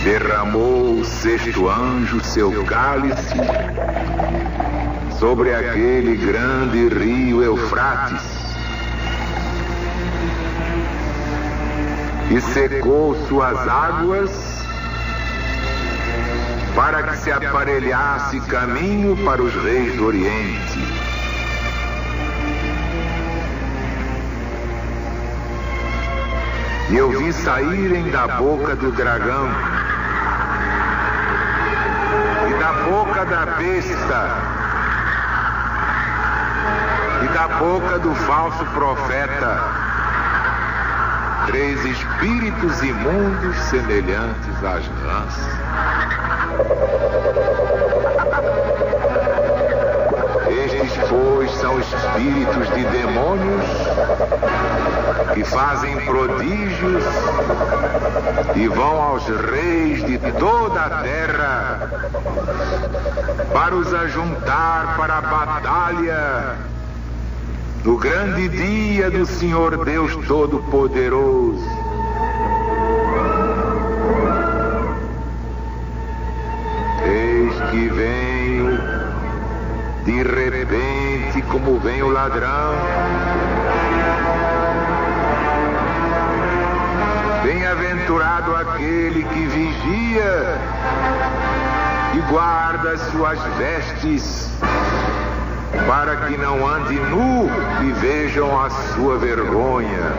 derramou o sexto anjo seu cálice sobre aquele grande rio Eufrates e secou suas águas para que se aparelhasse caminho para os reis do Oriente. E eu vi saírem da boca do dragão e da boca da besta e da boca do falso profeta 3 espíritos imundos semelhantes às rãs. Estes, pois, são espíritos de demônios que fazem prodígios e vão aos reis de toda a terra para os ajuntar para a batalha no grande dia do Senhor Deus Todo-Poderoso. Eis que venho de repente como vem o ladrão. Bem-aventurado aquele que vigia e guarda as suas vestes, para que não ande nu e vejam a sua vergonha.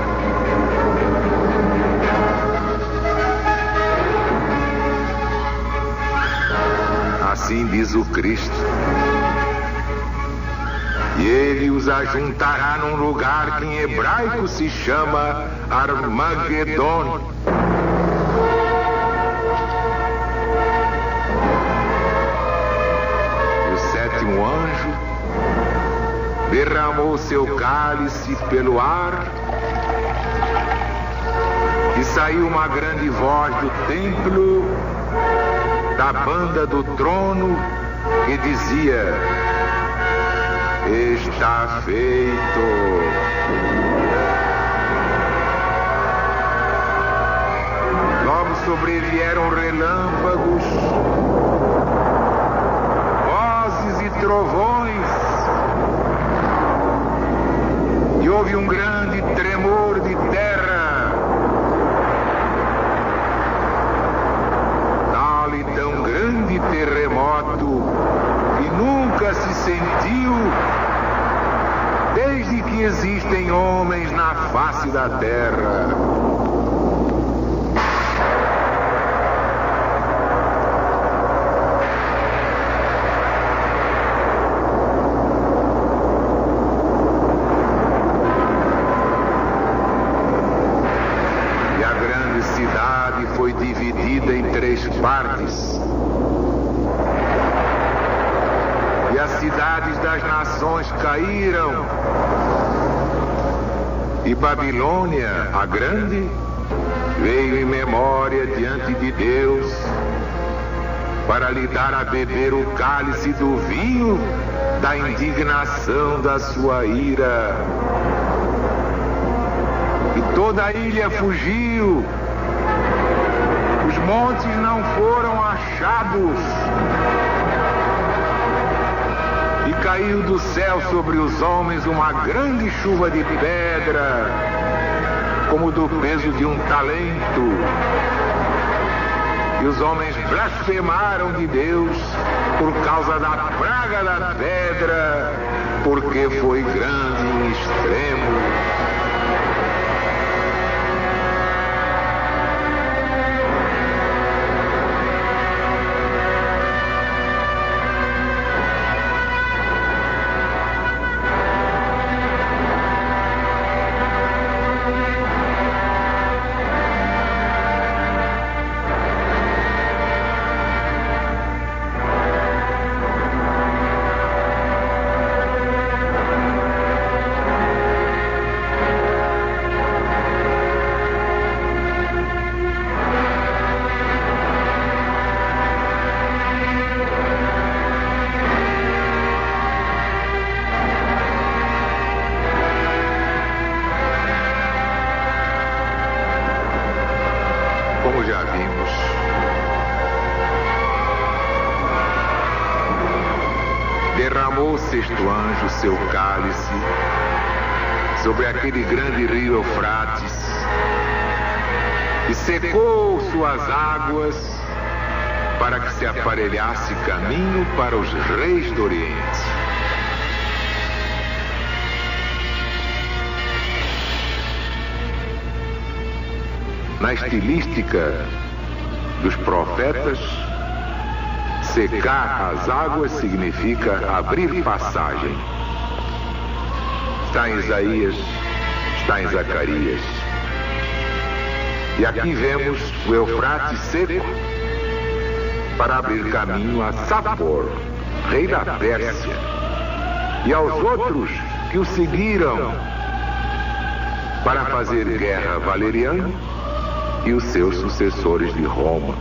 Assim diz o Cristo. E ele os ajuntará num lugar que em hebraico se chama Armagedon. E o sétimo anjo derramou seu cálice pelo ar e saiu uma grande voz do templo, da banda do trono, que dizia: está feito. Logo sobrevieram relâmpagos, vozes e trovões, e houve um grande tremor de terra, tal e tão grande terremoto que nunca se sentiu desde que existem homens na face da terra. E a grande cidade foi dividida em 3 partes. E as cidades das nações caíram. E Babilônia, a grande, veio em memória diante de Deus para lhe dar a beber o cálice do vinho da indignação da sua ira. E toda a ilha fugiu. Os montes não foram achados. E caiu do céu sobre os homens uma grande chuva de pedra, como do peso de um talento. E os homens blasfemaram de Deus por causa da praga da pedra, porque foi grande em extremo. derramou o sexto anjo seu cálice sobre aquele grande rio Eufrates e secou suas águas para que se aparelhasse caminho para os reis do Oriente. Na estilística dos profetas, secar as águas significa abrir passagem. Está em Isaías, está em Zacarias. E aqui vemos o Eufrates seco para abrir caminho a Sapor, rei da Pérsia, e aos outros que o seguiram para fazer guerra a Valeriano e os seus sucessores de Roma.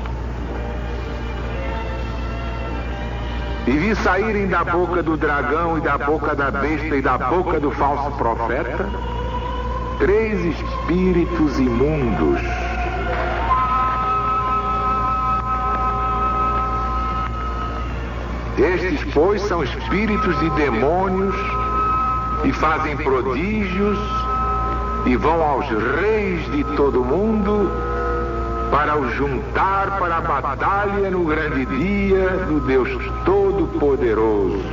E vi saírem da boca do dragão e da boca da besta e da boca do falso profeta 3 espíritos imundos. Estes, pois, são espíritos de demônios e fazem prodígios e vão aos reis de todo o mundo para os juntar para a batalha no grande dia do Deus Todo-Poderoso.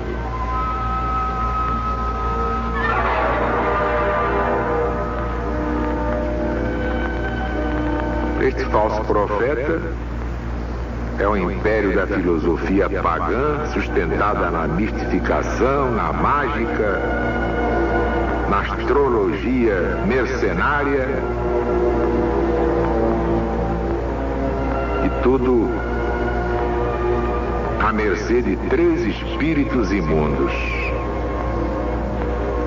Este falso profeta é o império da filosofia pagã, sustentada na mistificação, na mágica, na astrologia mercenária, e tudo à mercê de 3 espíritos imundos,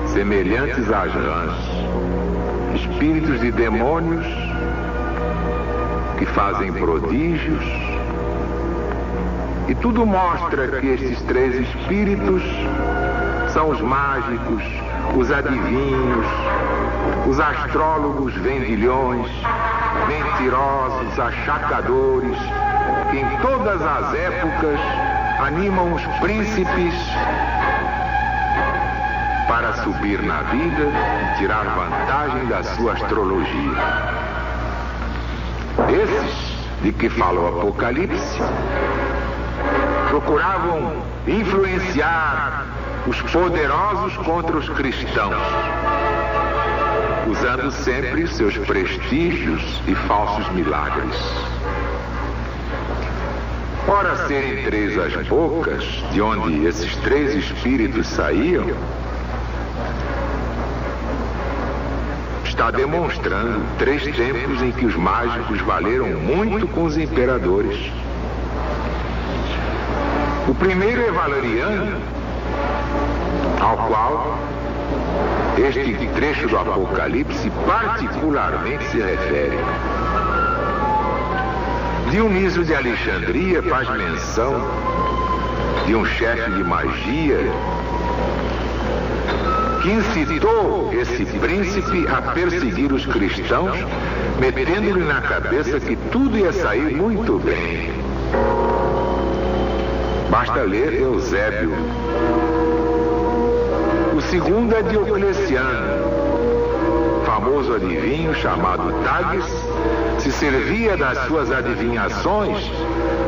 semelhantes às rãs, espíritos de demônios que fazem prodígios. E tudo mostra que estes 3 espíritos são os mágicos, os adivinhos, os astrólogos vendilhões, mentirosos, achacadores, que em todas as épocas animam os príncipes para subir na vida e tirar vantagem da sua astrologia. Esses de que fala o Apocalipse procuravam influenciar os poderosos contra os cristãos, usando sempre seus prestígios e falsos milagres. Ora, serem 3 as bocas de onde esses 3 espíritos saíam, está demonstrando 3 tempos em que os mágicos valeram muito com os imperadores. O primeiro é Valeriano, ao qual este trecho do Apocalipse particularmente se refere. Dionísio de Alexandria faz menção de um chefe de magia que incitou esse príncipe a perseguir os cristãos, metendo-lhe na cabeça que tudo ia sair muito bem. Basta ler Eusébio. O segundo é Diocleciano, famoso adivinho chamado Tages, se servia das suas adivinhações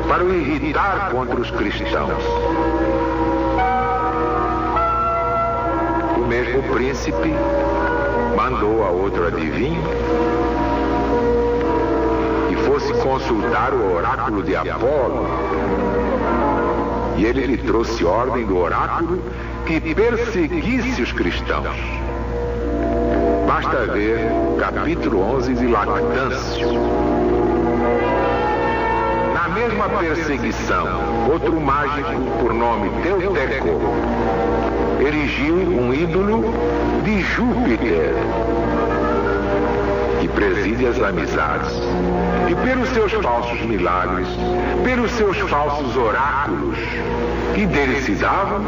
para o irritar contra os cristãos. O mesmo príncipe mandou a outro adivinho que fosse consultar o oráculo de Apolo, e ele lhe trouxe ordem do oráculo que perseguisse os cristãos. Basta ver capítulo 11 de Lactâncio. Na mesma perseguição, outro mágico por nome Teuteco erigiu um ídolo de Júpiter, que preside as amizades, e pelos seus falsos milagres, pelos seus falsos oráculos que dele se davam,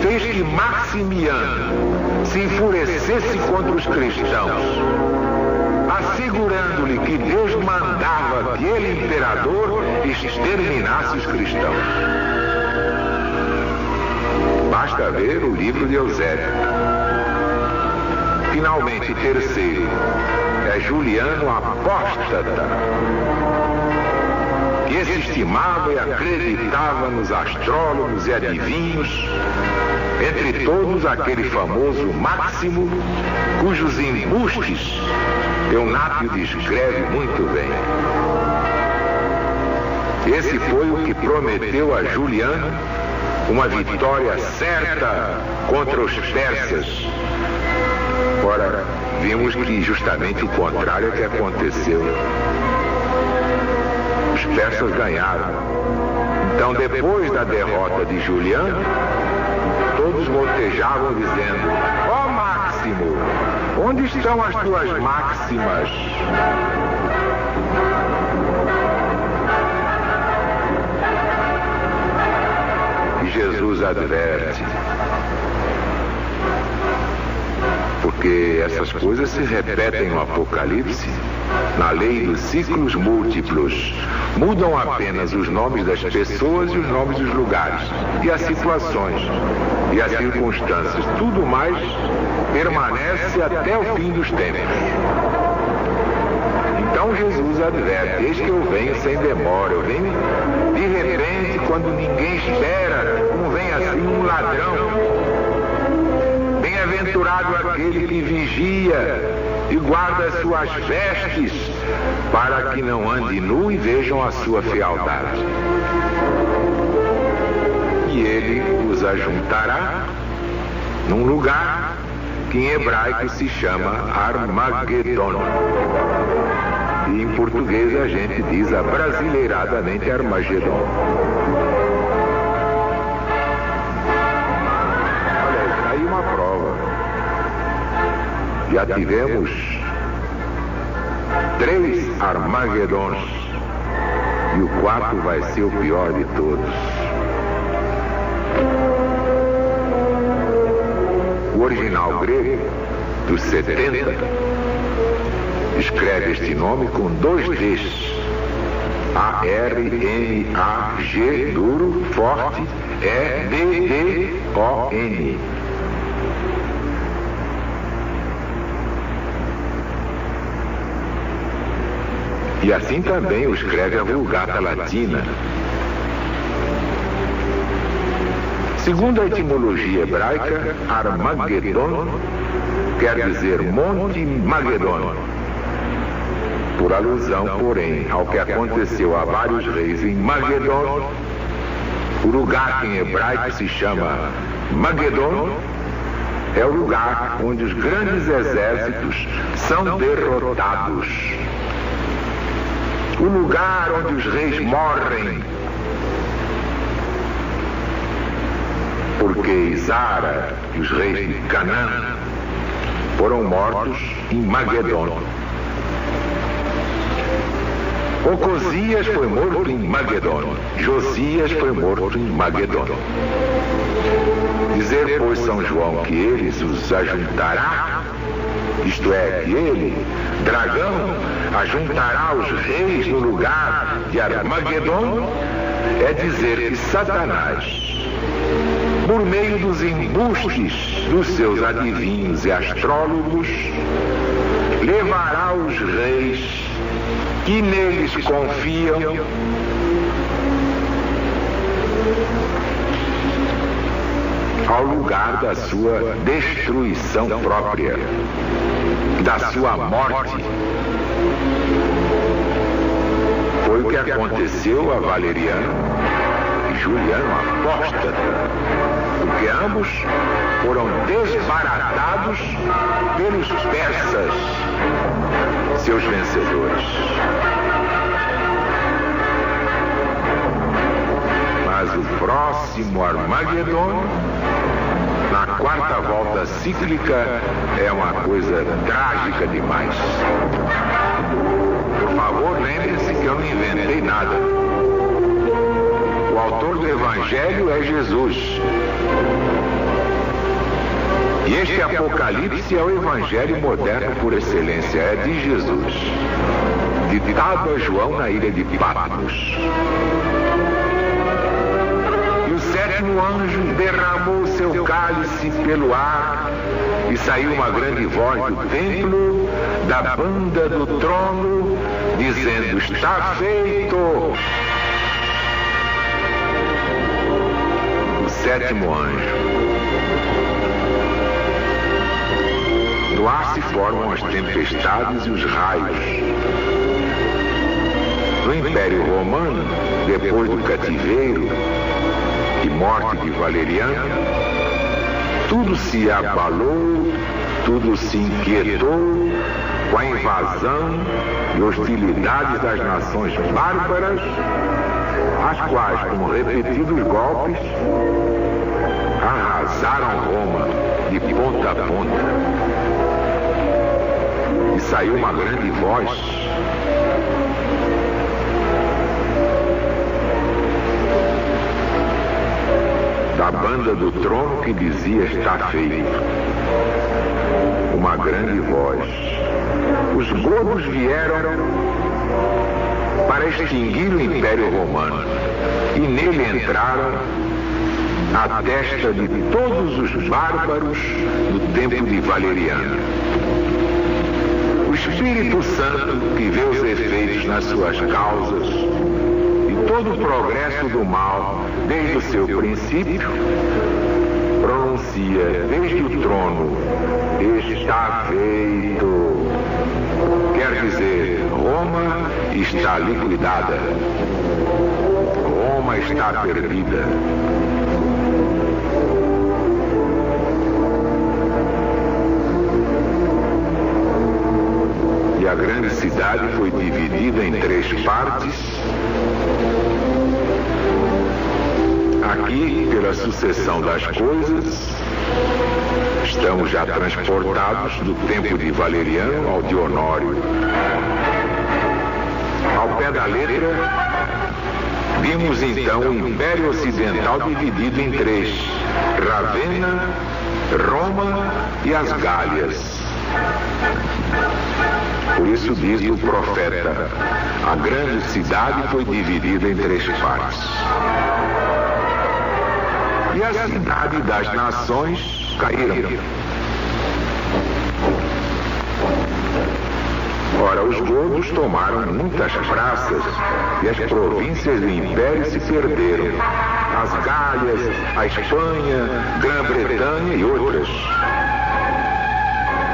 fez que Maximiano se enfurecesse contra os cristãos, assegurando-lhe que Deus mandava que ele, imperador, exterminasse os cristãos. Basta ver o livro de Eusébio. Finalmente, o terceiro é Juliano Apóstata, que se estimava e acreditava nos astrólogos e adivinhos, entre todos aquele famoso Máximo, cujos embustes Eunápio descreve muito bem. Esse foi o que prometeu a Juliano uma vitória certa contra os persas. Ora, vimos que justamente o contrário é que aconteceu. Os persas ganharam. Então, depois da derrota de Juliano, todos voltejavam dizendo: ó Máximo, onde estão as tuas máximas? E Jesus adverte, porque essas coisas se repetem no Apocalipse, na lei dos ciclos múltiplos. Mudam apenas os nomes das pessoas e os nomes dos lugares, e as situações, e as circunstâncias. Tudo mais permanece até o fim dos tempos. Então Jesus adverte: eis que eu venho sem demora, eu venho de repente, quando ninguém espera, como vem assim um ladrão. Bem-aventurado aquele que vigia e guarda as suas vestes, para que não ande nu e vejam a sua fealdade. E ele os ajuntará num lugar que em hebraico se chama Armagedon. E em português a gente diz abrasileiradamente Armagedon. Olha, aí uma prova. Já tivemos 3 Armagedons e o quarto vai ser o pior de todos. O original grego, dos 70, escreve este nome com 2 Ds. A-R-M-A-G, duro, forte, E-D-D-O-N. E assim também o escreve a Vulgata Latina. Segundo a etimologia hebraica, Armagedon quer dizer Monte Magedon, por alusão, porém, ao que aconteceu a vários reis em Magedon. O lugar que em hebraico se chama Magedon é o lugar onde os grandes exércitos são derrotados. O lugar onde os reis morrem, porque Isara e os reis de Canaã foram mortos em Magedon. Ocosias foi morto em Magedon. Josias foi morto em Magedon. Dizer, pois, São João que eles os ajuntará, isto é, que ele, dragão, ajuntará os reis no lugar de Armagedon, é dizer que Satanás, por meio dos embustes dos seus adivinhos e astrólogos, levará os reis que neles confiam ao lugar da sua destruição própria, da sua morte. Foi o que aconteceu a Valeriano e Juliano Apóstata, porque ambos foram desbaratados pelos persas, seus vencedores. Mas o próximo Armagedon, na 4ª volta cíclica, é uma coisa trágica demais. Por favor, lembre-se que eu não inventei nada. O autor do Evangelho é Jesus. E este Apocalipse é o Evangelho moderno por excelência, é de Jesus, ditado a João na ilha de Patmos. E o sétimo anjo derramou seu cálice pelo ar, e saiu uma grande voz do templo, da banda do trono, dizendo: está feito! O sétimo anjo. No ar se formam as tempestades e os raios. No Império Romano, depois do cativeiro e morte de Valeriano, tudo se abalou, tudo se inquietou com a invasão e hostilidades das nações bárbaras, as quais, com repetidos golpes, arrasaram Roma de ponta a ponta. E saiu uma grande voz: da banda do trono, que dizia: está feito. Uma grande voz. Os godos vieram para extinguir o Império Romano, e nele entraram a testa de todos os bárbaros do tempo de Valeriano. O Espírito Santo, que vê os efeitos nas suas causas e todo o progresso do mal desde o seu princípio, pronuncia desde o trono: está feito. Quer dizer, Roma está liquidada. Roma está perdida. E a grande cidade foi dividida em 3 partes. Aqui, pela sucessão das coisas, estamos já transportados do tempo de Valeriano ao de Honório. Ao pé da letra, vimos então o Império Ocidental dividido em 3: Ravenna, Roma e as Gálias. Por isso diz o profeta: a grande cidade foi dividida em 3 partes. E a cidade das nações caíram. Ora, os godos tomaram muitas praças e as províncias do império se perderam. As Gálias, a Espanha, Grã-Bretanha e outras.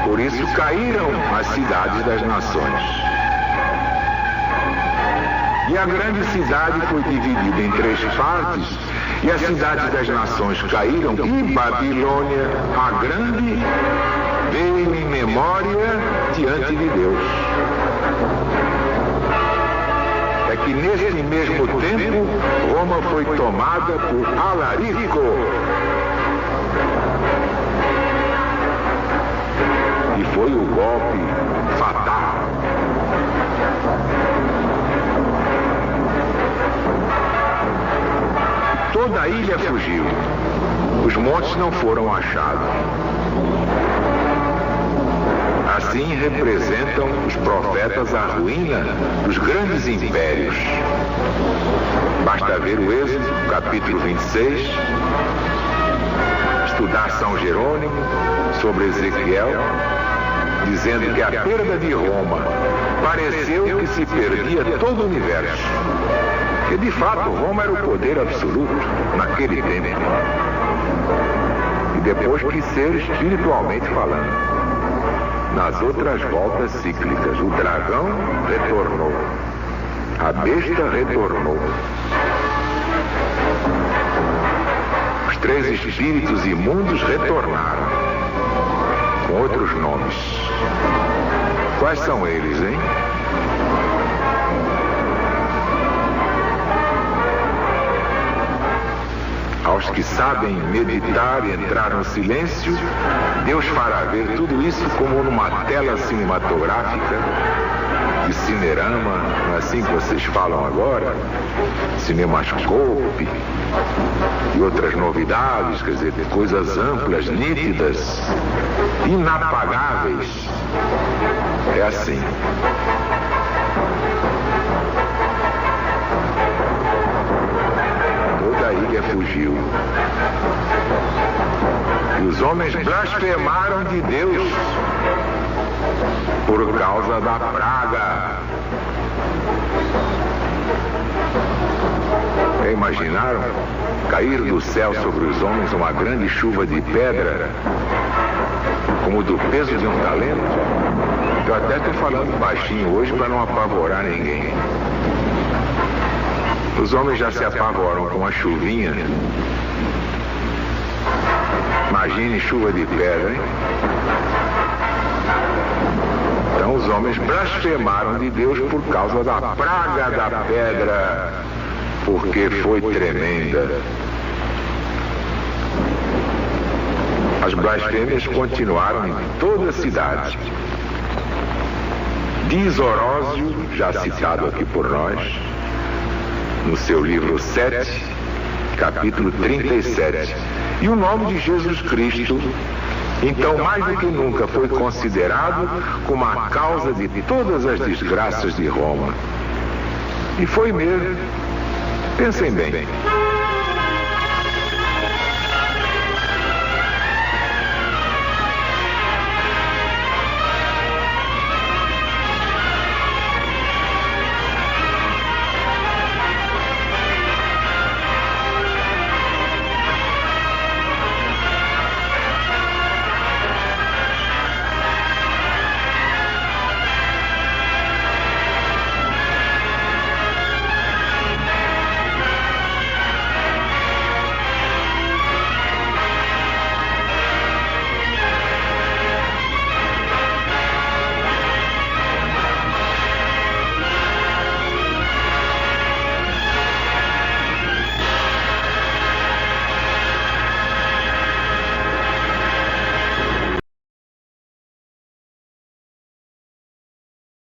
Por isso caíram as cidades das nações. E a grande cidade foi dividida em 3 partes, e as cidades das nações caíram, e Babilônia, a grande, veio em memória diante de Deus. É que nesse mesmo tempo, Roma foi tomada por Alarico. E foi o golpe fatal. Toda a ilha fugiu. Os montes não foram achados. Assim representam os profetas a ruína dos grandes impérios. Basta ver o Êxodo, capítulo 26, estudar São Jerônimo sobre Ezequiel, dizendo que a perda de Roma pareceu que se perdia todo o universo. E de fato, Roma era o poder absoluto naquele tempo. E depois quis ser espiritualmente falando. Nas outras voltas cíclicas, o dragão retornou. A besta retornou. Os 3 espíritos imundos retornaram. Com outros nomes. Quais são eles, hein? Aos que sabem meditar e entrar no silêncio, Deus fará ver tudo isso como numa tela cinematográfica, de cinerama, não é assim que vocês falam agora? Cinemascope e outras novidades, quer dizer, coisas amplas, nítidas, inapagáveis. É assim. Toda a ilha Síria fugiu. E os homens blasfemaram de Deus por causa da praga. Imaginaram cair do céu sobre os homens uma grande chuva de pedra, como do peso de um talento? Eu até estou falando baixinho hoje para não apavorar ninguém. Os homens já se apavoram com a chuvinha. Imagine chuva de pedra, hein? Então os homens blasfemaram de Deus por causa da praga da pedra, porque foi tremenda. As blasfêmias continuaram em toda a cidade. Diz Orósio, já citado aqui por nós, no seu livro 7, capítulo 37, e o nome de Jesus Cristo, então mais do que nunca, foi considerado como a causa de todas as desgraças de Roma. E foi mesmo. Pensem bem.